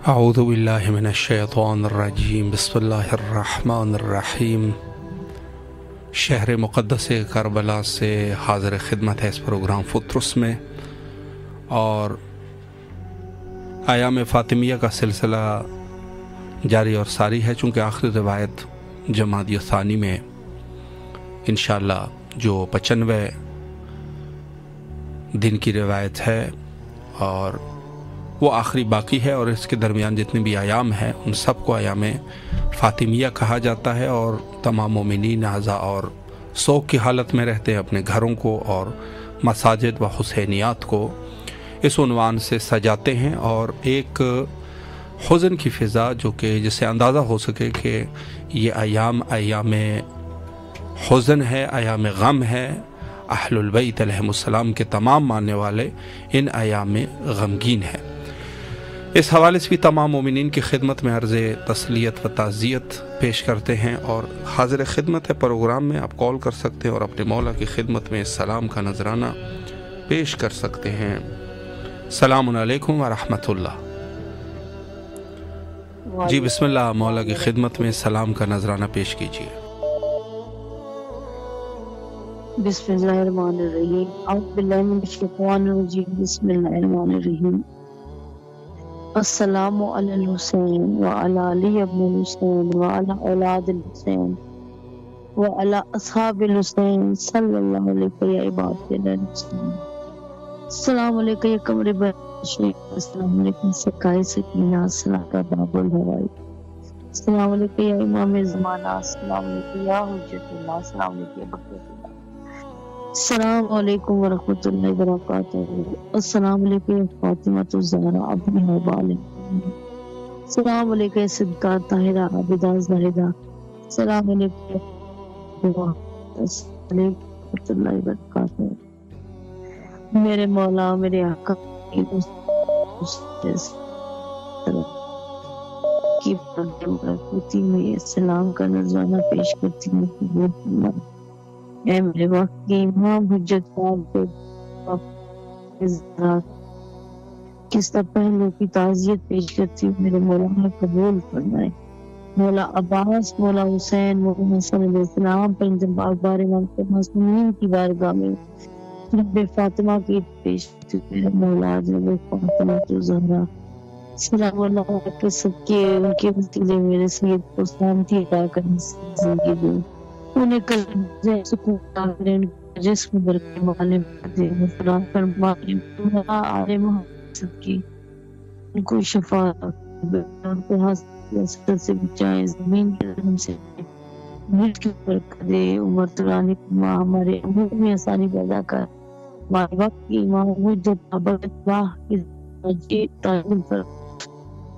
اعوذ باللہ من الشیطان الرجیم بسم اللہ الرحمن الرحیم۔ شہر مقدس کربلا سے حاضر خدمت ہے اس پروگرام فطرس میں، اور ایام فاطمیہ کا سلسلہ جاری اور ساری ہے، چونکہ آخری روایت جمادی الثانی میں انشاءاللہ جو 95 دن کی روایت ہے، اور وہ آخری باقی ہے، اور اس کے درمیان جتنے بھی ایام ہیں ان سب کو ایام فاطمیہ کہا جاتا ہے، اور تمام مومنین اعضاء اور سوگ کی حالت میں رہتے ہیں، اپنے گھروں کو اور مساجد و حسینیات کو اس عنوان سے سجاتے ہیں، اور ایک حزن کی فضا جو کہ جس سے اندازہ ہو سکے کہ یہ ایام حزن ہے، ایام غم ہے۔ اہل البیت علیہم السلام کے تمام ماننے والے ان ایام میں غمگین ہیں۔ اس حوالے سے بھی تمام مومنین کی خدمت میں عرض تسلیت و تعزیت پیش کرتے ہیں، اور حاضر خدمت ہے پروگرام میں آپ کال کر سکتے ہیں اور اپنے مولا کی خدمت میں سلام کا نذرانہ پیش کر سکتے ہیں۔ السلام علیکم ورحمۃ اللہ۔ جی بسم اللہ، مولا کی خدمت میں سلام کا نذرانہ پیش کیجیے۔ بسم اللہ الرحمن الرحیم۔ اعوذ باللہ من الشیطان الرجیم، بسم اللہ الرحمن الرحیم۔ السلام علی الحسین وعلی علی ابن الحسین وعلی اولاد الحسین وعلی اصحاب الحسین صلی اللہ علیہ یا عباد الحسین۔ السلام علیکم یا قمر بشیر، السلام علیکم سکائے سکینہ، السلام کا باب الہوائی، السلام علیکم یا امام زمانہ، السلام علیکم یا حجت اللہ، السلام علیکم یا بقیت اللہ، السلام علیکم ورحمۃ اللہ وبرکاتہ، السلام علیکم یا فاطمہ الزہرا ابن حبال، السلام علیکم یا صدقہ طاہرہ عابدہ زاہدہ، السلام علیکم ورحمۃ اللہ وبرکاتہ۔ میرے مولا میرے آقا کی برکاتی میں سلام کا نذرانہ پیش کرتی ہوں۔ اے میرے وقت کے امام حجت کس طرح پہلو کی تعزیت پیش کرتی ہوں، میرے مولا قبول فرمائے۔ مولا عباس، مولا حسین، مولا حسن علیہ السلام پر انتباہ بار معصومین کی بارگاہ میں رب فاطمہ کی پیش کرتی ہوں، میرے مولا جناب فاطمہ الزہرا سلام اللہ علیہ کے صدقے ان کے وسیلے میرے سید کو سلامتی عطا کرنے سے زندگی دو، انہیں قلب سکون کریں، جسم برکت معلم دے، مسلام فرمائے، آل محمد صدقے ان کو شفاعت ان کو حاصل سے بچائے، زمین کے رحم سے ملک کی برکت دے، عمر طولانی فرما، ہمارے امور میں آسانی پیدا کر، ہمارے وقت کی امام حجت اللہ کی تعلیم پر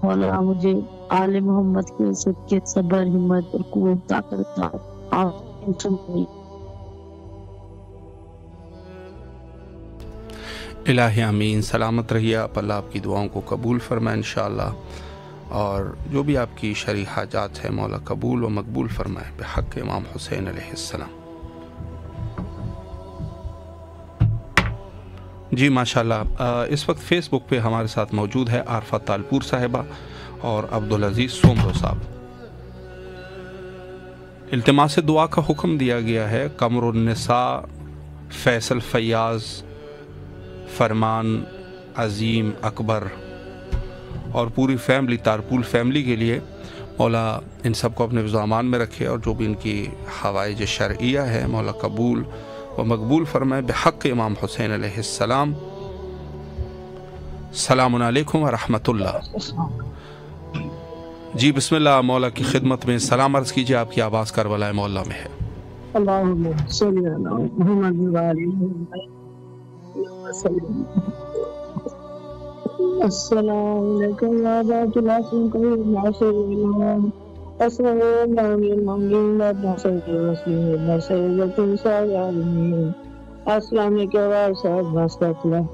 مولا مجھے آل محمد کے صدقے صبر ہمت اور قوت طاقت الہی امین۔ سلامت رہیے آپ، اللہ آپ کی دعاؤں کو قبول فرمائے انشاءاللہ، اور جو بھی آپ کی شرعی حاجات ہے مولا قبول و مقبول فرمائے بحق امام حسین علیہ السلام۔ جی ماشاءاللہ، اس وقت فیس بک پہ ہمارے ساتھ موجود ہے عارفہ تالپور صاحبہ اور عبدالعزیز سومرو صاحب۔ التماس دعا کا حکم دیا گیا ہے۔ قمر النساء، فیصل فیاض، فرمان, عظیم, اکبر اور پوری فیملی, تارپول فیملی کے لیے مولا ان سب کو اپنے وزامان میں رکھے, اور جو بھی ان کی حوائج شرعیہ ہے مولا قبول و مقبول فرمائے بحق امام حسین علیہ السلام. السلام علیکم ورحمۃ اللہ. جی بسم اللہ, مولا کی خدمت میں سلام عرض کیجیے. آپ کی آواز کربلا مولا میں ہے. اللہم صلی علی محمد وعلی محمد. السلام علیکم یا بات الاسم قریب ناصر اللہ. السلام علیکم السلام علیکم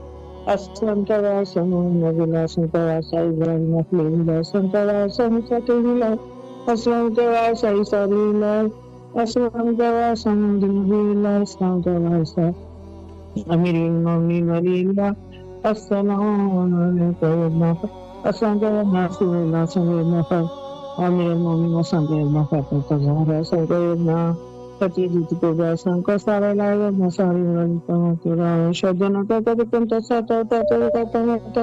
السلام تواسم نبیلاسم تواسا ابراہیم اخلیم لاسم تواسم ستیلا السلام تواسا عیسیٰ السلام تواسم دنبی اللہ السلام تواسا امیر المومنین ولی اللہ السلام علیکم السلام تواسم اللہ صلی اللہ امیر المومنین وسلم اللہ فتظہر سیدنا فتیجت کو باسم کو سارے لائے مساری ولکم تیرا شدنا تاتا کنتا ساتا تاتا تاتا تاتا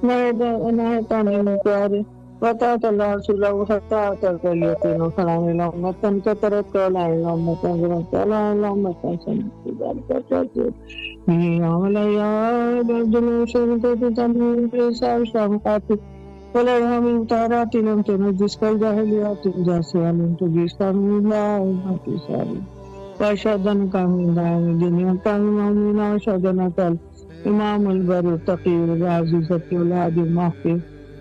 نایتا نیمو پیارے وطاعت اللہ رسول اللہ وطاعت القلیتین وسلام اللہ امتن کترت کولا اللہ امتن گرت اللہ اللہ امتن سنتی ذالک اتاکیت یا علیہ بردلو شرکت تنویر پیسا شام قاتل ولا من طارات لم تنجس كالجاهليات الجاسية لم تجيس من الله وحكي وأشهد أنك من دعم الدنيا كامل من وأشهد أنك الإمام البر التقي العزيز الهادي المحفي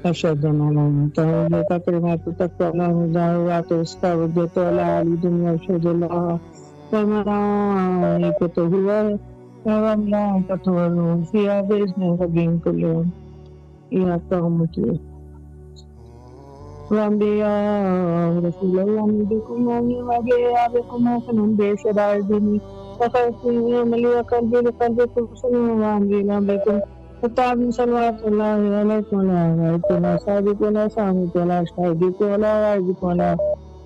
أشهد أن من توليك كلمات تقوى له دعوات واستودت على علي الدنيا أشهد الله وملائكته وملائكته والروح فيها بإذن ربهم كل يوم إياك نعبد وأنبياء رسول الله بكم وبكم وكم بشدائدني وخيركم يوم لقلبي لقلبكم سلم وأنبياء بكم وتعب صلوات الله عليكم ولا غيركم ولا صادق ولا صامت ولا شاهدك ولا غائبك ولا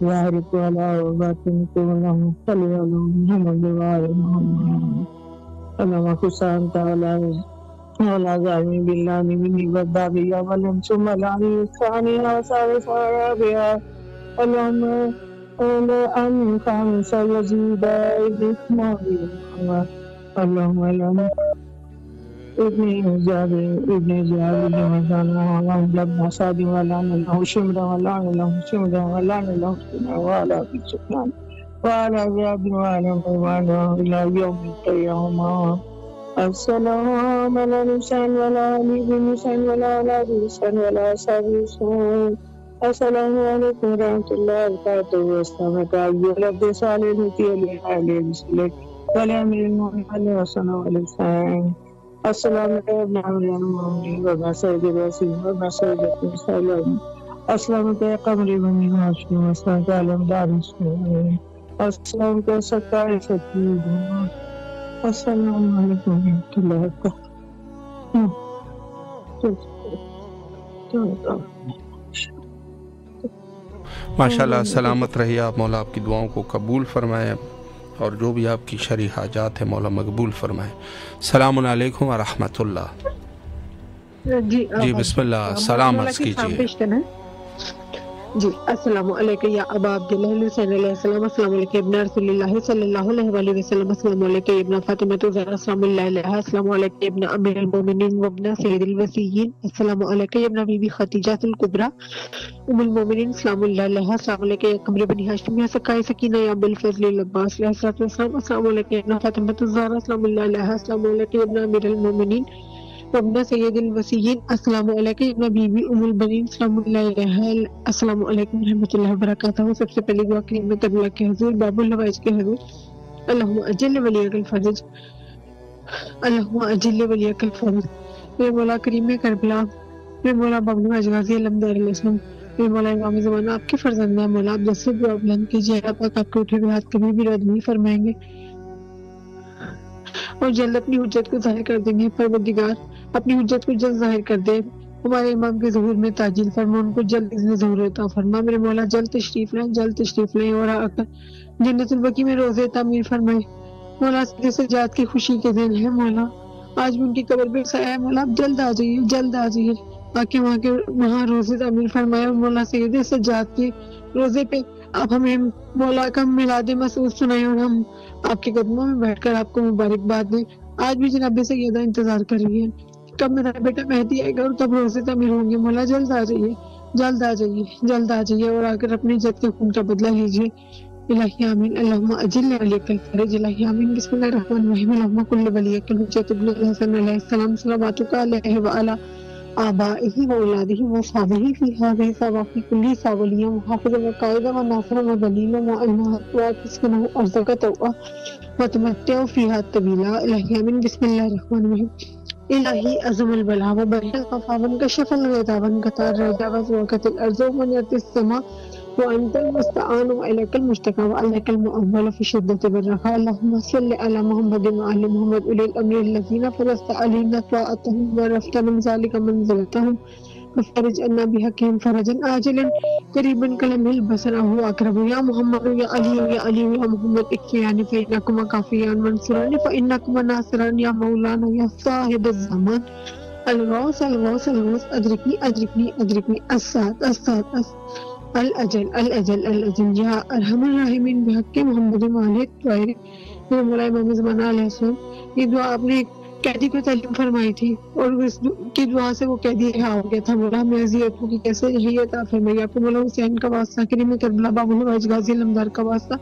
ظاهرك ولا باطنك ولا صلي على محمد وعلى محمد اللهم صل على ولا زعمي بالله مني والبابية ولم ثم العلي الثانية وثالث ورابعة اللهم أن خامس يزيد إثم اللهم لنا ابن جابر لمزانا اللهم لبنا صادي ولعن له شمرا ولعن له شمرا ولعن له شمرا وعلى في سكان وعلى زياد وعلى قوانا إلى يوم القيامة السلام على لسان ولا علي بلسان ولا على لسان ولا أصحاب لسان. السلام عليكم ورحمة الله وبركاته. والسلام عليكم رب صالح في الحال بسلك والأمر المؤمن وصنع ولسان. السلام عليكم ورحمة الله وسيد الرسول وسيد الرسول. السلام عليكم قمر بني هاشم والسلام عليكم دار السلام. السلام عليكم سكاي فتيد. السلام علیکم ورحمۃ اللہ وبرکاتہ. ماشاءاللہ سلامت رہیے آپ. مولا آپ کی دعاؤں کو قبول فرمائے اور جو بھی آپ کی شرعی حاجات ہے مولا مقبول فرمائے. السلام علیکم ورحمۃ اللہ. جی بسم اللہ, سلام عرض کیجیے. جی السلام علیکم یا ابا عبداللہ حسین علیہ السلام. السلام علیکم ابن رسول اللہ صلی اللہ علیہ وآلہ وسلم. السلام علیکم ابن فاطمہ الزہرا السلام اللہ علیہا. السلام علیکم ابن امیر المومنین وابن سید الوصیین. السلام علیکم ابن بی بی خدیجہ الکبریٰ ام المومنین السلام اللہ علیہا. السلام علیکم یا قمر بنی ہاشم یا سکائے سکینہ یا بالفضل العباس علیہ السلام. السلام علیکم ابن فاطمہ الزہرا السلام اللہ علیہا. السلام علیکم ابن امیر المومنین وابن سید الوصیین. السلام علیکم ابن بی بی ام البنین السلام اللہ علیہا. السلام علیکم ورحمۃ اللہ وبرکاتہ. سب سے پہلی دعا کریم اللہ کے حضور باب الحوائج کے حضور اللہم اجل ولیک الفرج اللہم اجل ولیک الفرج. میرے مولا کریم کربلا, میرے مولا بابن اجغازی علمدار علیہ السلام, میرے مولا امام زمانہ آپ کے فرزند ہیں. مولا آپ جس سے دعا بلند کیجیے آپ کے اٹھے ہوئے ہاتھ کبھی بھی رد نہیں فرمائیں گے اور جلد اپنی حجت کو ظاہر کر دیں گے. پروردگار اپنی حجت کو جلد ظاہر کر دے. ہمارے امام کے ظہور میں تاجیل فرما, ان کو جلد اذن ظہور عطا فرما. میرے مولا جلد تشریف لائیں, جلد تشریف لائیں اور آ کر جنت البقیع میں روزے تعمیر فرمائے. مولا سجاد کی خوشی کے دن ہے مولا, آج بھی ان کی قبر پہ سایہ ہے مولا، آپ جلد آ جائیے، جلد آ جائیے آ کے وہاں روزے تعمیر فرمائے. مولا سید سجاد کے روزے پہ آپ ہمیں مولا کا میلاد مسعود سنائیں اور ہم آپ کے قدموں میں بیٹھ کر آپ کو مبارکباد دیں. آج بھی جناب سیدہ انتظار کر رہی ہے کب میرا بیٹا مہدی آئے گا اور کب روزے تعمیر ہوں گے. مولا جلد آ جائیے، جلد آ جائیے، جلد آ جائیے اور آ کر اپنی جد کے خون کا بدلہ لیجیے. الہی آمین. اللہم اجل ولیک الفرج. الہی آمین. بسم اللہ الرحمن الرحیم. اللہم کل ولیک الحجۃ ابن الحسن علیہ السلام صلواتک علیہ وعلی آبائہ واولادہ وصحبہ فی ہذہ ثوافی کلی ساولیہ محافظ وقائد وناصر ودلیل وعلمہ وکسکنہ ارزق توعہ وتمتع فیہا طویلا. الہی آمین. بسم اللہ الرحمن الرحیم. الہی عظم البلا وبرح الخفا وانکشف الغیظا وانقطع الرجا وزوقت الارض ومنعت السماء وانت المستعان والیک المشتکى والیک المؤول فی شدۃ الرخاء. اللهم صل علی محمد وعلی محمد اولی الامر الذین فرضت علینا طاعتهم وعرفت من ذلک منزلتهم وفرج عنا بحقهم فرجا عاجلا قریبا کلمح البصر وهو اقرب. یا محمد یا علی یا علی یا محمد اکفیان فانکما کافیان منصوران فانکما ناصران. یا مولانا یا صاحب الزمان الغوث الغوث الغوث ادرکنی ادرکنی ادرکنی السعد السعد الاجل الاجل الاجل. یا ارحم الراحمین بحق محمد وعلی الطاہرین. میرے مولا امام زمانہ علیہ السلام یہ دعا آپ نے قیدی کو تعلیم فرمائی تھی اور اس کی دعا سے وہ قیدی رہا ہو گیا تھا. مولا ہمیں اذیتوں کی کیسے رہی عطا فرمائی. آپ کو مولا حسین کا واسطہ، کریم کربلا باب الحوائج غازی علمدار کا واسطہ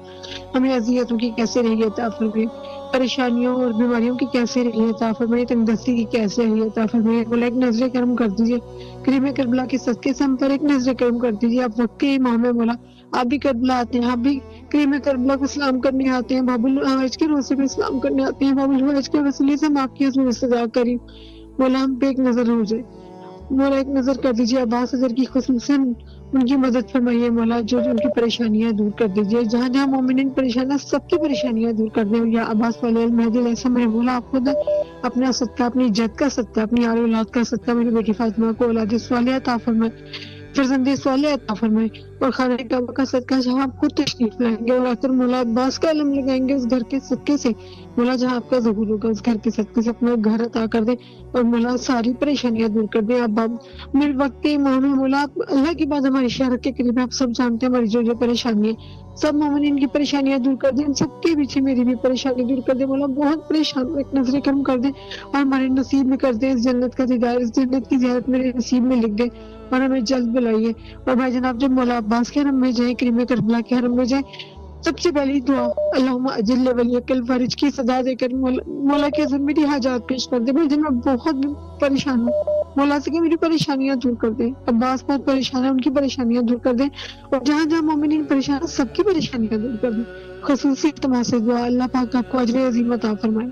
ہمیں اذیتوں کی کیسے رہی عطا فرمائی، پریشانیوں اور بیماریوں کی کیسے رہی عطا فرمائی، تنگ دستی کی کیسے رہی عطا فرمائی. مولا ایک نظر کرم کر دیجیے کریم کربلا کے صدقے سے ہم پر ایک نظر کرم کر دیجیے. آپ وقت کے امام ہے مولا، آپ بھی کربلا آتے ہیں، آپ بھی کریم کربلا کو سلام کرنے آتے ہیں، باب الحوائج کے روزے پہ سلام کرنے آتے ہیں. باب الحوائج کے وسیلے سے ہم آپ کی حضور استدعا کریں. مولا ہم پہ ایک نظر ہو جائے. مولا ایک نظر کر دیجیے عباس حضر کی خصوصاً ان کی مدد فرمائیے. مولا جو ان کی پریشانیاں دور کر دیجیے، جہاں جہاں مومنین پریشان ہیں سب کی پریشانیاں دور کر دیں. یا عباس والی المہدی علیہ السلام میرے مولا آپ خود اپنا صدقہ، اپنی جد کا صدقہ، اپنی آل اولاد کا صدقہ میری بیٹی فاطمہ کو اولاد صالحہ عطا فرمائے، فرزند صالح عطا فرمائے. اور خانہ کعبہ کا صدقہ جہاں آپ خود تشریف لائیں گے اور آخر مولا عباس کا علم لگائیں گے اس گھر کے صدقے سے، مولا جہاں آپ کا ظہور ہوگا اس گھر کے صدقے سے اپنا گھر عطا کر دیں اور مولا ساری پریشانیاں دور کر دیں. اب میرے وقت کے امام ہے مولا، آپ اللہ کی بات ہماری شہرت کے قریب آپ سب جانتے ہیں ہماری جو جو پریشانی ہے، سب مومنین کی پریشانیاں دور کر دیں. ان سب کے پیچھے میری بھی پریشانی دور کر دیں. مولا بہت پریشان ہوں، ایک نظر کرم کر دیں اور ہمارے نصیب میں کر دیں اس جنت کا دیدار، اس جنت کی زیارت میرے نصیب میں لکھ دیں اور ہمیں جلد بلائیے. اور بھائی جناب جب مولا عباس کے حرم میں جائیں، کریم کربلا کے حرم میں جائیں، سب سے پہلی دعا اللہم اجل ولیک الفرج کی صدا دے کر مولا کے حضور میری حاجات پیش کر دے. میں بہت پریشان ہوں، مولا سے کہ میری پریشانیاں دور کر دیں. عباس بہت پریشان ہے، ان کی پریشانیاں دور کر دیں اور جہاں جہاں مومنین پریشان ہیں سب کی پریشانیاں دور کر دیں. خصوصی اجتماع سے دعا اللہ پاک آپ کو اجر عظیم عطا فرمائے.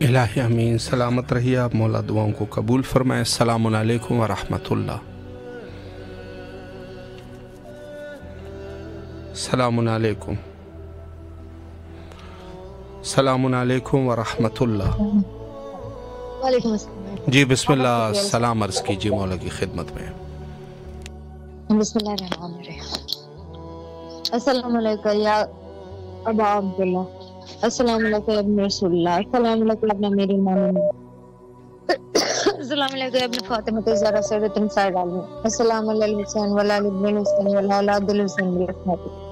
الہی امین. سلامت رہیے آپ، مولا دعاؤں کو قبول فرمائے. السلام علیکم ورحمۃ اللہ. السلام علیکم. السلام علیکم ورحمۃ اللہ. وعلیکم السلام. جی بسم اللہ، سلام عرض کیجیے مولا کی خدمت میں. بسم اللہ الرحمن الرحیم. السلام علیکم یا ابا عبداللہ، السلام علیکم ابن رسول اللہ، السلام علیکم ابن امیر المومنین، السلام علیکم ابن فاطمہ الزہرا سیدۃ النساء العالمین، السلام علی الحسین وعلی آل ابن الحسین وعلی اولاد الحسین برحمتک،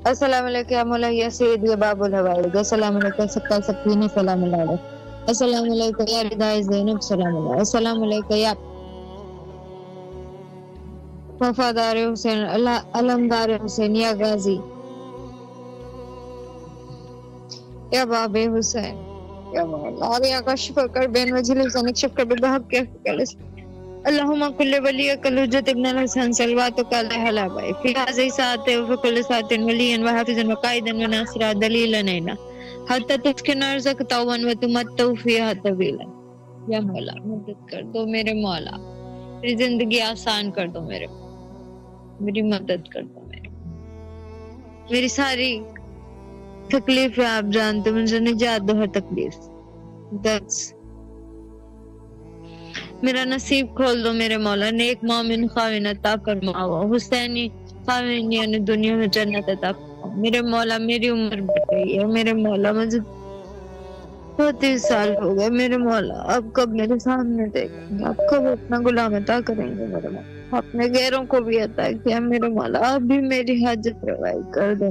السلام علیکم یا مولا یا سید یا باب الحوائج، السلام علیکم سکہ سکین، سلام علیکم، السلام علیکم یا ردائے زینب، سلام علیکم، السلام علیکم یا وفادار حسین، علمدار حسین، یا غازی یا باب حسین، یا مولا یا کشف کر بین وجل حسین اکشف کر بحق کے فکلس اللہم کل ولیک الحجت ابن الحسن صلواتک علیہ الابائی فی حاضی ساعت وفکل ساعت ولین وحافظ وقائدا وناصرا دلیلا نینا حتی تسکن ارزق توان و تمتو فیہا طویلا. یا مولا مدد کر دو میرے مولا، میری زندگی آسان کر دو میرے، میری مدد کر دو میری ساری تکلیف ہے آپ جانتے، مجھے نجات دو ہر تکلیف سے. میرا نصیب کھول دو میرے مولا، نیک مومن خاوین عطا فرماؤ، حسینی خاوین یعنی دنیا میں جنت عطا فرماؤ. میرے مولا میری عمر بڑھ گئی ہے، میرے مولا مجھے 30 سال ہو گئے میرے مولا، اب کب میرے سامنے دیکھیں گے؟ اب کب اپنا غلام عطا کریں گے میرے مولا؟ اپنے غیروں کو بھی عطا کیا میرے مولا، اب بھی میری حاجت روائی کر دو،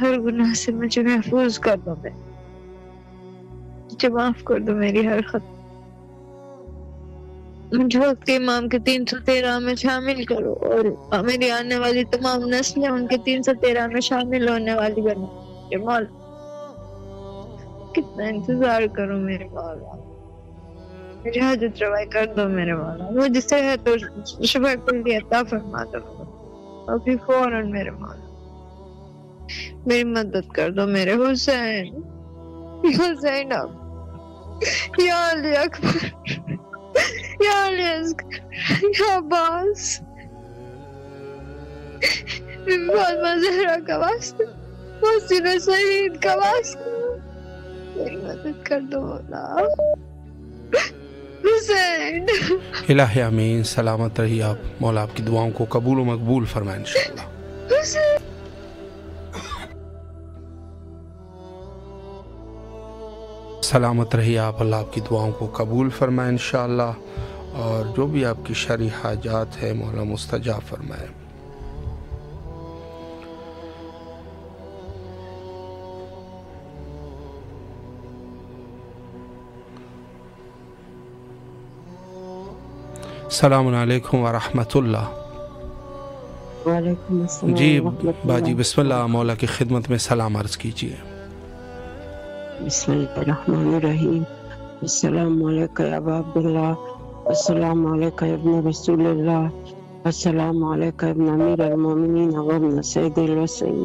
ہر گناہ سے مجھے محفوظ کر دو، مجھے معاف کر دو میری ہر خطا، مجھے وقت امام کے 313 میں شامل کرو اور میری آنے والی تمام نسلیں ان کے 313 میں شامل ہونے والی بنو میرے مولا۔ کتنا انتظار کروں میرے مولا، میری حاجت روائی کر دو میرے مولا، مجھے صحت اور شفا کلی عطا فرما دو ابھی فوراً میرے مولا، میری مدد کر دو میرے حسین، زینب، یا علی اکبر، یا علی اصغر، یا عباس، فاطمہ زہرا کا واسطہ، محسن شہید کا واسطہ میری مدد کر دو مولا، حسین۔ الہ امین، سلامت رہیے آپ، مولا آپ کی دعاؤں کو قبول و مقبول فرمائے انشاءاللہ۔ سلامت رہیے آپ، اللہ آپ کی دعاؤں کو قبول فرمائے انشاءاللہ، اور جو بھی آپ کی شرعی حاجات ہے مولا مستجاب فرمائے۔ السلام علیکم ورحمۃ اللہ۔ وعلیکم السلام جی ورحمۃ اللہ۔ باجی بسم اللہ، مولا کی خدمت میں سلام عرض کیجیے۔ بسم اللہ الرحمن الرحیم۔ السلام علیکم یا ابا عبداللہ، السلام علیکم ابن رسول اللہ، السلام علیکم ابن امیر المومنین وابن سید الوسین،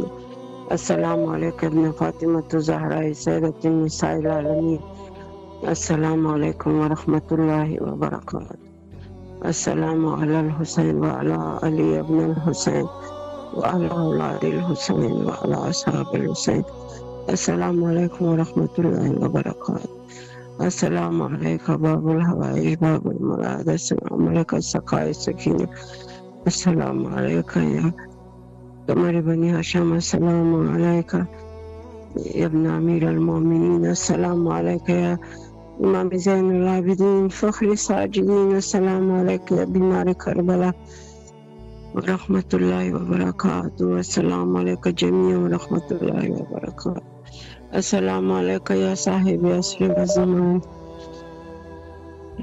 السلام علیکم ابن فاطمۃ الزہرا سیدۃ النساء العالمین، السلام علیکم ورحمۃ اللہ وبرکاتہ، السلام علی الحسین وعلی علی ابن الحسین وعلی اولاد الحسین وعلی اصحاب الحسین، السلام علیکم ورحمۃ اللہ وبرکاتہ، السلام علیکم باب الحوائج باب المراد، السلام علیکم سقائے سکینہ، السلام علیکم یا قمر بنی ہاشم، السلام علیکم ابن امیر المومنین، السلام علیکم یا امام زین العابدین فخر ساجدین، السلام علیکم یا بیمار کربلا ورحمۃ اللہ وبرکاتہ، السلام علیکم جمیع ورحمۃ اللہ وبرکاتہ، السلام علیکم یا صاحب عصر و زمان،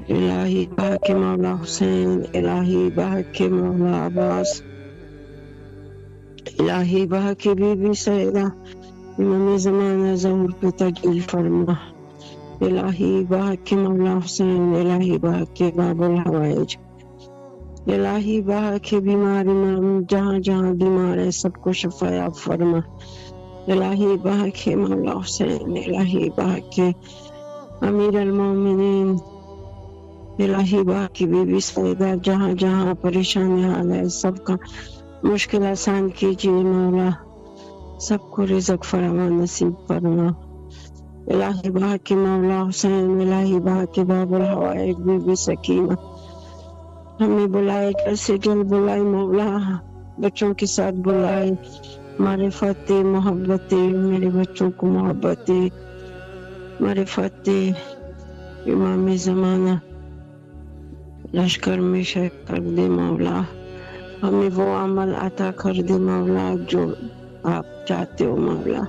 الہی بحق مولا حسین، الہی بحق مولا عباس، الہی بحق بی بی سیدہ امام زمانہ ظہور پہ تجلیل فرما، الہی بحق مولا حسین، الہی بحق باب الحوائج، الہی بحق بیمار امام جہاں جہاں بیمار ہے سب کو شفا یاب فرما، الہی بحق مولا حسین، الہی بحق امیر المومنین، الہی بحق بی بی سیدہ جہاں جہاں پریشانی حال ہے سب کا مشکل آسان کیجیے مولا، سب کو رزق فراوان نصیب فرما، الہی بحق مولا حسین، الہی بحق باب الحوائج بی بی سکینہ، ہمیں بلائے کیسے جل بلائے مولا، بچوں کے ساتھ بلائے، معرفت محبت میرے بچوں کو محبت معرفت امام زمانہ لشکر میں شریک کر دے مولا، ہمیں وہ عمل عطا کر دے مولا جو آپ چاہتے ہو مولا،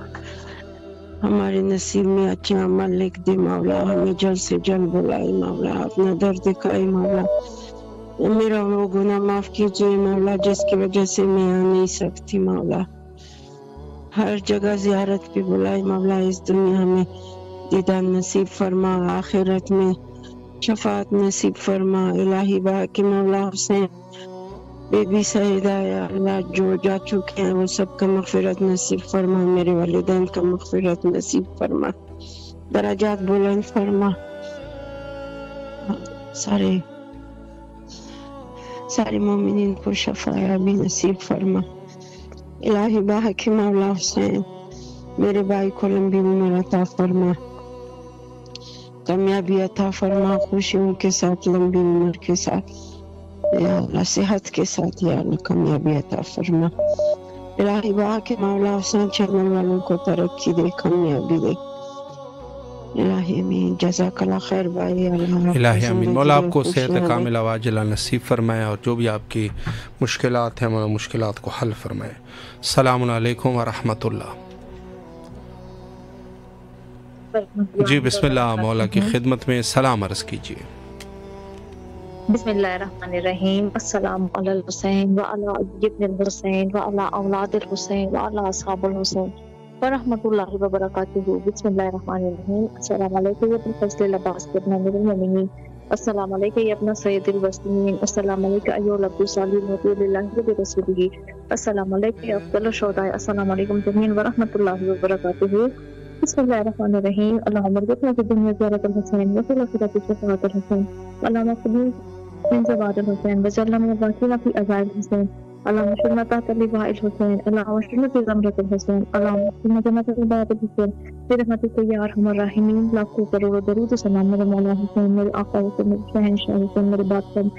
ہمارے نصیب میں اچھے عمل لکھ دے مولا، ہمیں جلد سے جلد بلائے مولا، اپنا درد دکھائے مولا، میرا وہ گناہ معاف کیجیے مولا جس کی وجہ سے میں آ نہیں سکتی مولا، ہر جگہ زیارت پہ بلائے مولا، اس دنیا میں دیدار نصیب فرما، آخرت میں شفاعت نصیب فرما، الہی بحق مولا حسین بی بی سیدہ یا اللہ جو جا چکے ہیں وہ سب کا مغفرت نصیب فرما، میرے والدین کا مغفرت نصیب فرما، درجات بلند فرما، سارے مومنین کو شفاعت بھی نصیب فرما، الہی بحق مولا حسین میرے بھائی کو لمبی عمر عطا فرما، کامیابی عطا فرما، خوشیوں کے ساتھ لمبی عمر کے ساتھ یا اللہ، صحت کے ساتھ یا اللہ کامیابی عطا فرما، الہی بحق مولا حسین چینل والوں کو ترقی دے، کامیابی دے، الہی امین، جزاک اللہ خیر بھائی، الہی امین۔ مولا آپ کو خوش صحت رہے۔ کامل عاجلہ نصیب فرمائے اور جو بھی آپ کی مشکلات ہیں مولا مشکلات کو حل فرمائے۔ السلام علیکم ورحمۃ اللہ۔ جی بسم اللہ، مولا کی خدمت میں سلام عرض کیجیے۔ بسم اللہ الرحمن الرحیم۔ السلام علی الحسین وعلی علی ابن الحسین وعلی اولاد الحسین وعلی اصحاب الحسین ورحمۃ اللہ وبرکاتہ۔ بسم اللہ الرحمن الرحیم۔ السلام علیکم یا ابن فضل العباس ابن امیر المومنین، السلام علیکم یا ابن سید الوسطین، السلام علیکم ایھا العبد الصالح المطیع للہ برسولہ، السلام علیکم یا افضل الشہداء، السلام علیکم جميعا ورحمۃ اللہ وبرکاتہ۔ بسم اللہ الرحمن الرحیم۔ اللہم ارزقنا فی الدنیا زیارۃ الحسین وفی الآخرۃ شفاعۃ الحسین، اللہم قبول من زوات الحسین وجعلنا من الباقین فی عزائر الحسین، اللہم اشرنا تحت لواء الحسین، اللہم اشرنا فی زمرۃ الحسین، اللہم اشرنا جنت الباب الحسین برحمتک یا ارحم الراحمین۔ لاکھوں کروڑوں درود و سلام میرے مولا حسین، میرے آقا حسین، میرے شہنشاہ حسین، میرے بادشاہ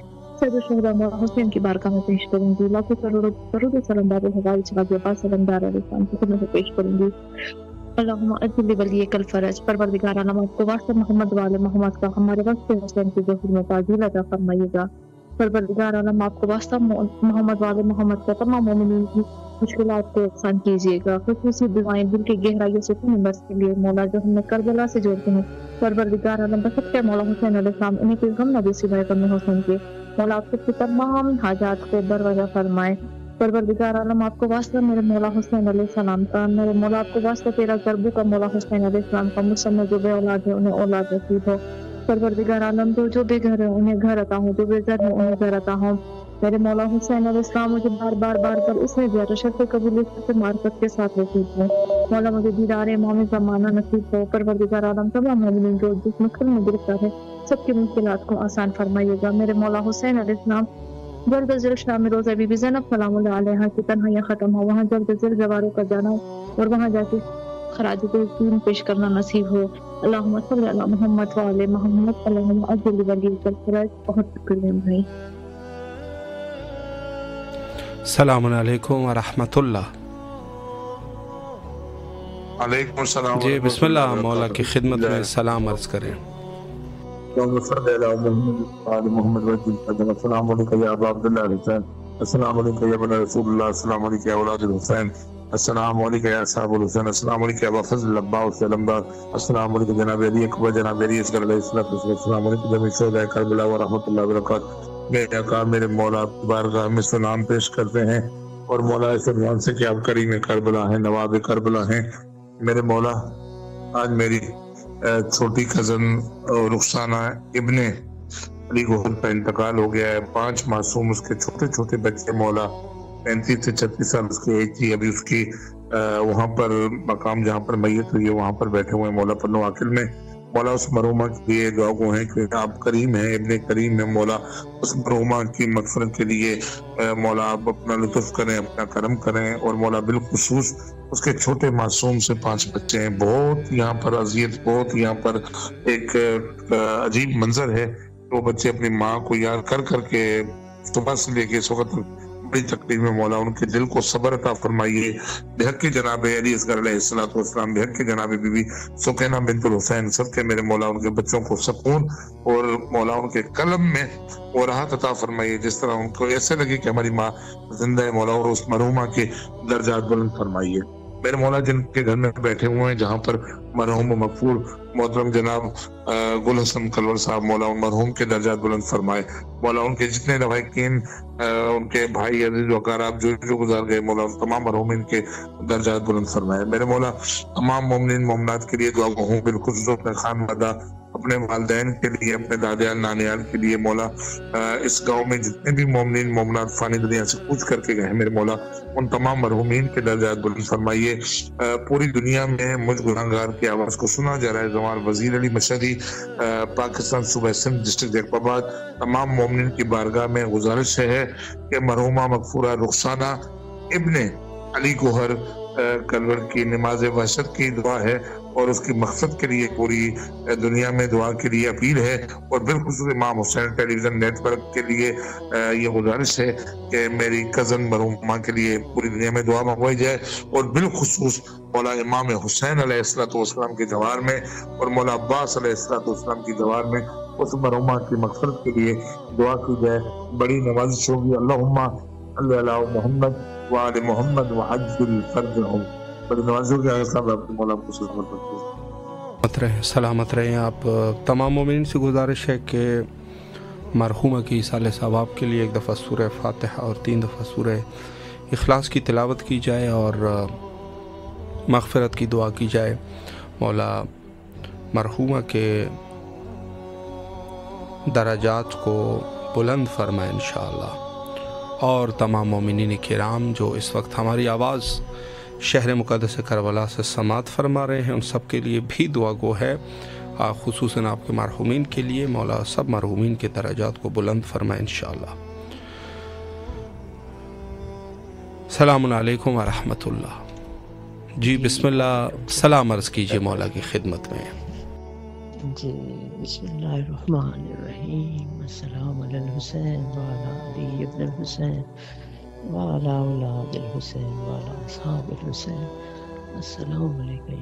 سید الشہداء مولا حسین کی بارگاہ میں پیش کروں گی۔ لاکھوں کروڑوں درود و سلام باب الحوائج چراغ عباس سلمدار علیہ السلام کی خدمت میں پیش کروں گی۔ اللہم اجل ولیک الفرج، پروردگار عالم آپ کو واسطہ محمد والے محمد کا ہمارے وقت حسین کی ظہور میں تعجیل عطا فرمائیے گا۔ پروردگار عالم آپ کو واسطہ محمد والے محمد کا تمام مومنین کی مشکلات کو آسان کیجیے گا۔ خصوصی دعائیں دل کی گہرائیوں سے بس کے لیے مولا جو ہم نے کربلا سے جوڑتے ہیں، پروردگار عالم بسط کے مولا حسین علیہ السلام انہیں کوئی غم نہ دے سوائے غم حسین کے۔ مولا آپ کے تمام حاجات کو بروجہ فرمائے۔ پروردگار عالم آپ کو واسطہ میرے مولا حسین علیہ السلام کا، میرے مولا آپ کو واسطہ تیرا گربو کا مولا حسین علیہ السلام کا، مجھ سب میں جو بے اولاد ہے انہیں اولاد نصیب ہو۔ پروردگار عالم جو بے گھر ہے انہیں گھر عطا ہو، جو بے زر ہے انہیں زر عطا ہو۔ میرے مولا حسین علیہ السلام مجھے بار بار اس میں زیادہ شرف قبولیت سے معرفت کے ساتھ نصیب ہو۔ مولا مجھے دیدار امام زمانہ نصیب ہو۔ پروردگار عالم تمام مومنین جو جس مشکل میں گرفتار ہے سب کی مشکلات کو آسان فرمائیے گا۔ میرے مولا حسین علیہ السلام جلد از جلد شام روزہ بی بی زینب سلام اللہ علیہا کی تنہائیاں ختم ہو، وہاں جلد از جلد جواروں کا جانا اور وہاں جا کے خراج تحسین پیش کرنا نصیب ہو۔ اللہم صلی علی محمد وعلی محمد، اللہم اجل ولیک الفرج۔ بہت شکریہ بھائی۔ السلام علیکم ورحمۃ اللہ۔ علیکم السلام۔ جی بسم اللہ، مولا کی خدمت میں سلام عرض کریں۔ محمد السلام علیکم یا ابا عبداللہ الحسین، السلام علیکم یا ابن رسول اللہ، السلام علیکم یا اولاد الحسین، السلام علیکم یا اصحاب الحسین، السلام علیکم یا ابا فضل العباس علمدار، السلام علیکم جناب علی اکبر، جناب علی اصغر علیہ السلام، السلام علیکم جمیع شہداء کربلا ورحمۃ اللہ وبرکاتہ۔ میرے آقا میرے مولا کی بارگاہ میں سلام پیش کرتے ہیں اور مولا اس عنوان سے کہ آپ کریم کربلا ہیں، نواب کربلا ہیں۔ میرے مولا آج میری چھوٹی کزن رخسانہ ابن علی گوہر کا انتقال ہو گیا ہے۔ 5 معصوم اس کے چھوٹے چھوٹے بچے مولا 35 سے 36 سال اس کی ایج تھی، ابھی اس کی وہاں پر مقام جہاں پر میت ہوئی ہے وہاں پر بیٹھے ہوئے ہیں مولا پنو عاقل میں۔ مولا اس مرحومہ کے لیے دعا گو ہیں کہ آپ کریم ہیں، ابن کریم ہیں، مولا اس مرحومہ کی مغفرت کے لیے مولا آپ اپنا لطف کریں، اپنا کرم کریں، اور مولا بالخصوص اس کے چھوٹے معصوم سے 5 بچے ہیں۔ بہت یہاں پر اذیت، بہت یہاں پر ایک عجیب منظر ہے۔ وہ بچے اپنی ماں کو یاد کر کر کے صبح سے لے کے اس وقت بڑی تکلیف میں، مولا ان کے دل کو صبر عطا فرمائیے۔ بحق جناب علی اصغر علیہ السلام، بحق جناب بی بی سکینہ بنت الحسین، سب کے میرے مولا ان کے بچوں کو سکون اور مولا ان کے قلم میں وہ راحت عطا فرمائیے، جس طرح ان کو ایسے لگے کہ ہماری ماں زندہ ہے مولا، اور اس مرحومہ کے درجات بلند فرمائیے۔ میرے مولا جن کے گھر میں بیٹھے ہوئے ہیں جہاں پر مرحوم و مغفور محترم جناب گل حسن کلور صاحب، مولا ان مرحوم کے درجات بلند فرمائے۔ مولا ان کے جتنے لواحقین، ان کے بھائی عزیز و اقارب جو گزار گئے، مولا ان تمام مرحومین کے درجات بلند فرمائے۔ میرے مولا تمام مومنین مومنات کے لیے دعا گو ہوں، بالخصوص اپنے خانوادہ، اپنے والدین کے لیے، اپنے دادیال نانیال کے لیے۔ مولا اس گاؤں میں جتنے بھی مومنین مومنات فانی دنیا سے کوچ کر کے گئے، میرے مولا ان تمام مرحومین کے درجات بلند فرمائیے۔ پوری دنیا میں مجھ گناہگار کی آواز کو سنا جا رہا ہے۔ زمان وزیر علی مشہدی، پاکستان صوبہ سندھ، ڈسٹرکٹ جیکب آباد، تمام مومنین کی بارگاہ میں گزارش ہے کہ مرحومہ مغفورہ رخسانہ ابن علی گوہر کلور کی نماز وحشت کی دعا ہے، اور اس کی مقصد کے لیے پوری دنیا میں دعا کے لیے اپیل ہے، اور بالخصوص امام حسین ٹیلی ویژن نیٹ ورک کے لیے یہ گزارش ہے کہ میری کزن مرحومہ کے لیے پوری دنیا میں دعا منگوائی جائے، اور بالخصوص مولا امام حسین علیہ السلام کی جوار میں اور مولا عباس علیہ السلام کی جوار میں اس مرحومہ کی مغفرت کے لیے دعا کی جائے۔ بڑی نوازش ہوگی۔ اللہم صلی علی محمد وآل محمد وعجل فرجہم۔ بڑی نوازش ہوگی۔ آگے صاحب آپ مولا کو سلامت رہیں۔ آپ تمام مومنین سے گزارش ہے کہ مرحومہ کی ایصال ثواب کے لیے ایک دفعہ سورہ فاتحہ اور 3 دفعہ سورہ اخلاص کی تلاوت کی جائے اور مغفرت کی دعا کی جائے۔ مولا مرحومہ کے درجات کو بلند فرمائے انشاءاللہ، اور تمام مومنین کرام جو اس وقت ہماری آواز شہر مقدس کربلا سے سماعت فرما رہے ہیں، ان سب کے لیے بھی دعا گو ہے، خصوصاً آپ کے مرحومین کے لیے۔ مولا سب مرحومین کے درجات کو بلند فرمائے انشاءاللہ۔ السلام علیکم ورحمۃ اللہ۔ جی بسم اللہ، سلام عرض کیجیے مولا کی خدمت میں۔ جی بسم اللہ الرحمن الرحیم۔ السلام علی الحسین وعلی علی ابن الحسین وعلی اولاد الحسین وعلی اصحاب الحسین۔ السلام علیکم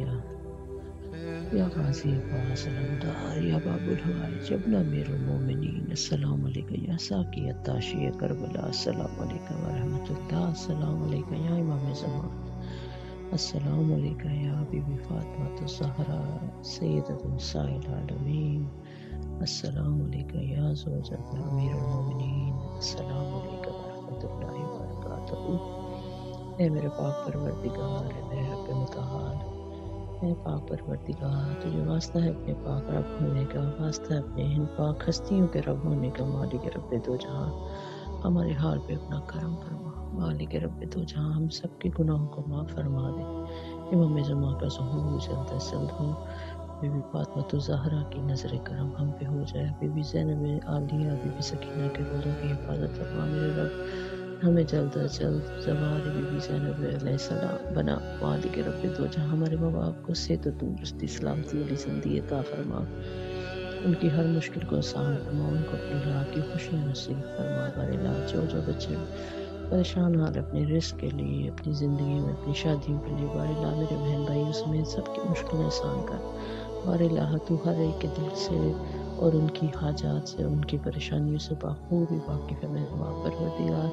یا غازی عباس علمدار، یا باب الحوائج، ابن امیر المومنین۔ السلام علیکم یا ساقی التاشی کربلا۔ السلام علیکم ورحمۃ اللہ۔ السلام علیکم یا امام زمان۔ السلام علیکم یا بی بی فاطمہ الزہرا سیدۃ نساء العالمین۔ السلام علیکم یا زوجۃ امیر المومنین۔ السلام علیکم ورحمۃ اللہ وبرکاتہ۔ اے میرے پاک پروردگار، اے میرے رب متعال، اے پاک پروردگار، تجھے واسطہ ہے اپنے پاک رب ہونے کا، واسطہ ہے اپنے ان پاک ہستیوں کے رب ہونے کا۔ مالک رب دو جہاں، ہمارے حال پہ اپنا کرم فرما۔ مالک رب دو جہاں، ہم سب کے گناہوں کو معاف فرما دے۔ امام زمان کا ظہور جلد از جلد ہو۔ بی بی فاطمہ الزہرا کی نظر کرم ہم پہ ہو جائے۔ بی بی زینب عالیہ، بی بی سکینہ کے روزوں کی حفاظت فرما میرے رب۔ ہمیں جلد از جلد زوال بی بی زینب علیہ السلام بنا۔ مالک رب دو جہاں، ہمارے ماں باپ کو صحت و تندرستی، سلامتی علی زندگی عطا فرما۔ ان کی ہر مشکل کو آسان فرما، ان کو اپنی راہ کی خوشیاں نصیب فرما۔ بارے علاج جو بچے پریشان حال اپنے رزق کے لیے، اپنی زندگی میں، اپنی شادیوں کے لیے، بارے اللہ میرے بہن بھائیوں سمیت سب کی مشکلیں آسان کر۔ بارے اللہ تو ہر ایک کے دل سے اور ان کی حاجات سے، ان کی پریشانیوں سے بخوبی واقف ہے میرے ماں پروردگار۔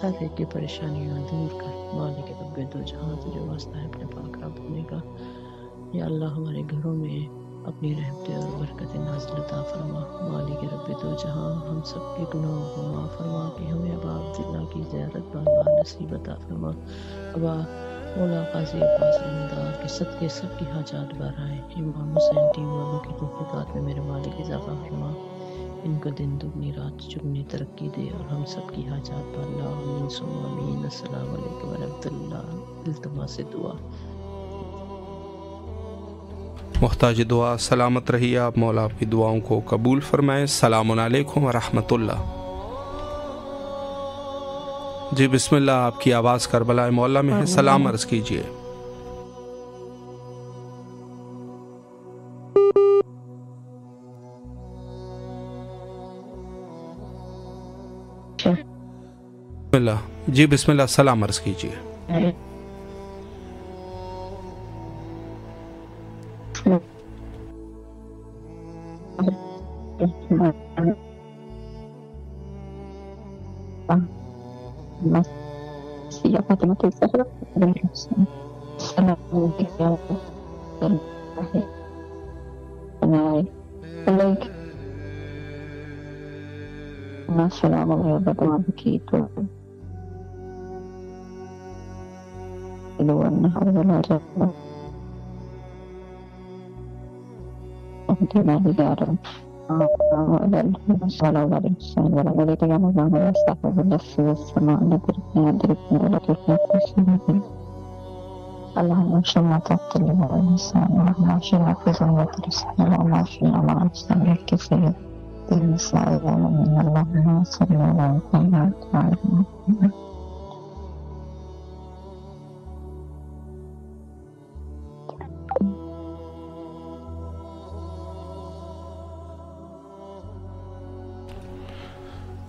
ہر ایک کی پریشانیاں دور کر۔ مالک رب دو جہاں، تجھے واسطہ ہے اپنے پاک رب ہونے کا۔ یا اللہ ہمارے گھروں میں اپنی رحمتیں اور برکت نازل عطا فرما۔ مالک رب دو جہاں، ہم سب کے گناہوں کو معاف فرما کہ ہمیں ابا عبداللہ کی زیارت بار بار نصیب عطا فرما۔ ابا مولا قاضی عباس علمدار کے صدقے سب کی حاجات بارائے۔ امام حسین ٹیم والوں کی تحقیقات میں میرے مالک اضافہ فرما۔ ان کو دن دگنی رات چگنی ترقی دے، اور ہم سب کی حاجات پر اللہ آمین ثم آمین۔ السلام علیکم ورحمۃ اللہ۔ التماس دعا۔ محتاج دعا سلامت رہیے آپ، مولا آپ کی دعاؤں کو قبول فرمائے۔ السلام علیکم ورحمۃ اللہ۔ جی بسم اللہ، آپ کی آواز کربلا مولا میں ہے، سلام عرض کیجیے۔ بسم اللہ، جی بسم اللہ، سلام عرض کیجیے۔ یا فاطمہ الزہرا السلام اللهم اشف ما تبتلي والإنسان وما شاء في ذمة الإسلام وما شاء مع الإسلام الكفاية بالنساء العالمين. اللهم صل على محمد وعلى محمد.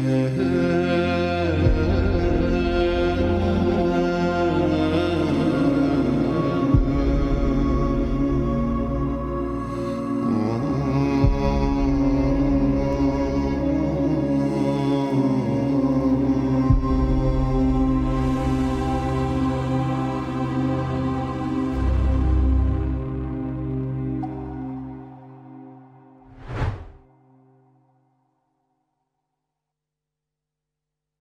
Yeah.